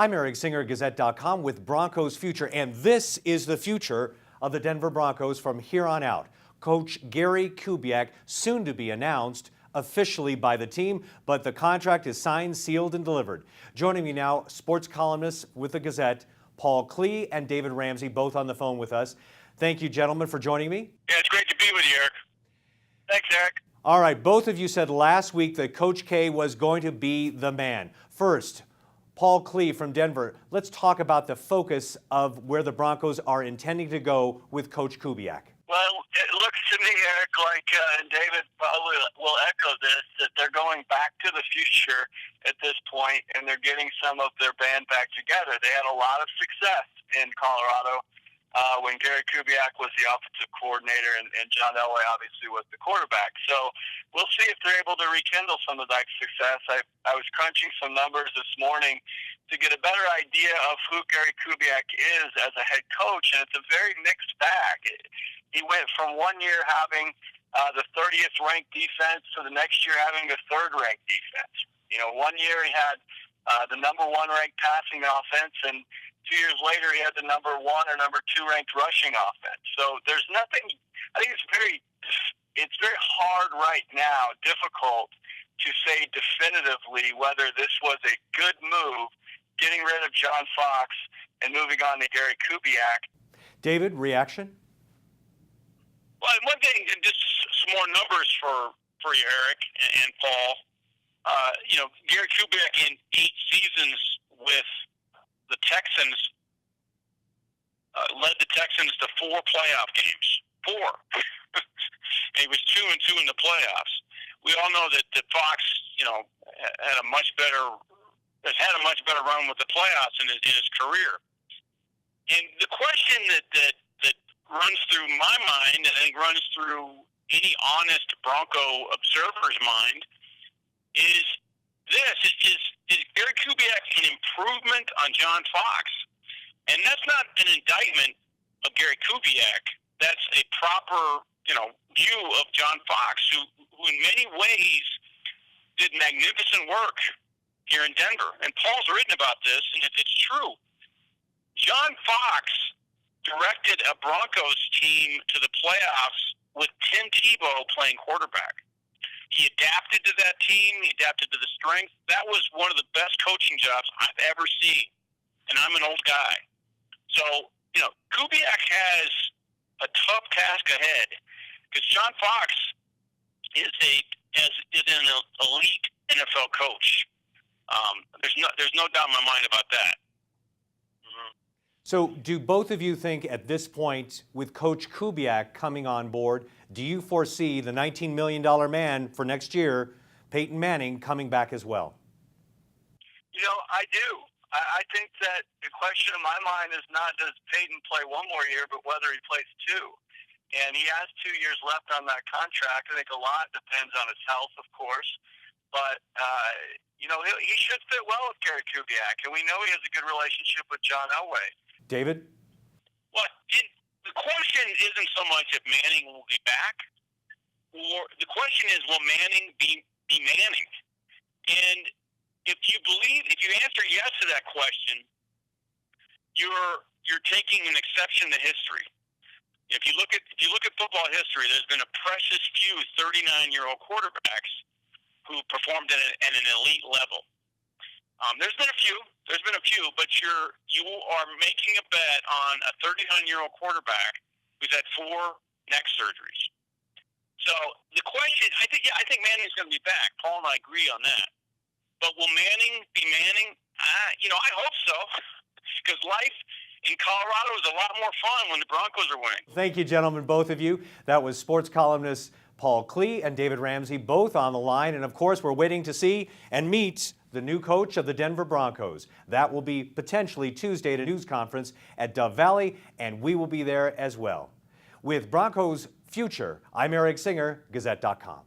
I'm Eric Singer, Gazette.com with Broncos Future, and this is the future of the Denver Broncos from here on out. Coach Gary Kubiak, soon to be announced officially by the team, but the contract is signed, sealed, and delivered. Joining me now, sports columnists with the Gazette, Paul Klee and David Ramsey, both on the phone with us. Thank you, gentlemen, for joining me. Yeah, it's great to be with you, Eric. Thanks, Eric. All right, both of you said last week that Coach K was going to be the man. First, Paul Klee from Denver, let's talk about the focus of where the Broncos are intending to go with Coach Kubiak. Well, it looks to me, Eric, like and David probably will echo this, that they're going back to the future at this point, and they're getting some of their band back together. They had a lot of success in Colorado when Gary Kubiak was the offensive coordinator and John Elway obviously was the quarterback. So we'll see if they're able to rekindle some of that success. I was crunching some numbers this morning to get a better idea of who Gary Kubiak is as a head coach, and it's a very mixed bag. He went from 1 year having the 30th ranked defense to the next year having the 3rd ranked defense. You know, 1 year he had the number 1 ranked passing offense, and 2 years later he had the number 1 or number 2 ranked rushing offense. So there's nothing. I think it's very hard right now, difficult to say definitively whether this was a good move, getting rid of John Fox and moving on to Gary Kubiak. David, reaction? Well, one thing, and just some more numbers for you, Eric and Paul. Gary Kubiak in 8 seasons with the Texans led the Texans to 4 playoff games. 4. And he was 2-2 in the playoffs. We all know that Fox, has had a much better run with the playoffs in his career. And the question that runs through my mind, and I think runs through any honest Bronco observer's mind, is Gary Kubiak an improvement on John Fox? And that's not an indictment of Gary Kubiak. That's a proper, view of John Fox, who in many ways did magnificent work here in Denver. And Paul's written about this, and it's true. John Fox directed a Broncos team to the playoffs with Tim Tebow playing quarterback. He adapted to that team. He adapted to the strength. That was one of the best coaching jobs I've ever seen. And I'm an old guy. So, Kubiak has a tough task ahead because John Fox is an elite NFL coach. There's no doubt in my mind about that. So do both of you think at this point, with Coach Kubiak coming on board, do you foresee the $19 million man for next year, Peyton Manning, coming back as well? I do. I think that the question in my mind is not does Peyton play 1 more year, but whether he plays 2. And he has 2 years left on that contract. I think a lot depends on his health, of course. But, he should fit well with Gary Kubiak. And we know he has a good relationship with John Elway. David? Well, the question isn't so much if Manning will be back, or the question is, will Manning be Manning? And if you answer yes to that question, you're taking an exception to history. If you look at football history, there's been a precious few 39-year-old quarterbacks who performed at an elite level. There's been a few, but you are making a bet on a 39-year-old quarterback who's had 4 neck surgeries. So the question, I think Manning's going to be back. Paul and I agree on that. But will Manning be Manning? I hope so, because life in Colorado is a lot more fun when the Broncos are winning. Thank you, gentlemen, both of you. That was sports columnists Paul Klee and David Ramsey, both on the line. And of course, we're waiting to see and meet the new coach of the Denver Broncos. That will be potentially Tuesday at a news conference at Dove Valley, and we will be there as well. With Broncos Future, I'm Eric Singer, Gazette.com.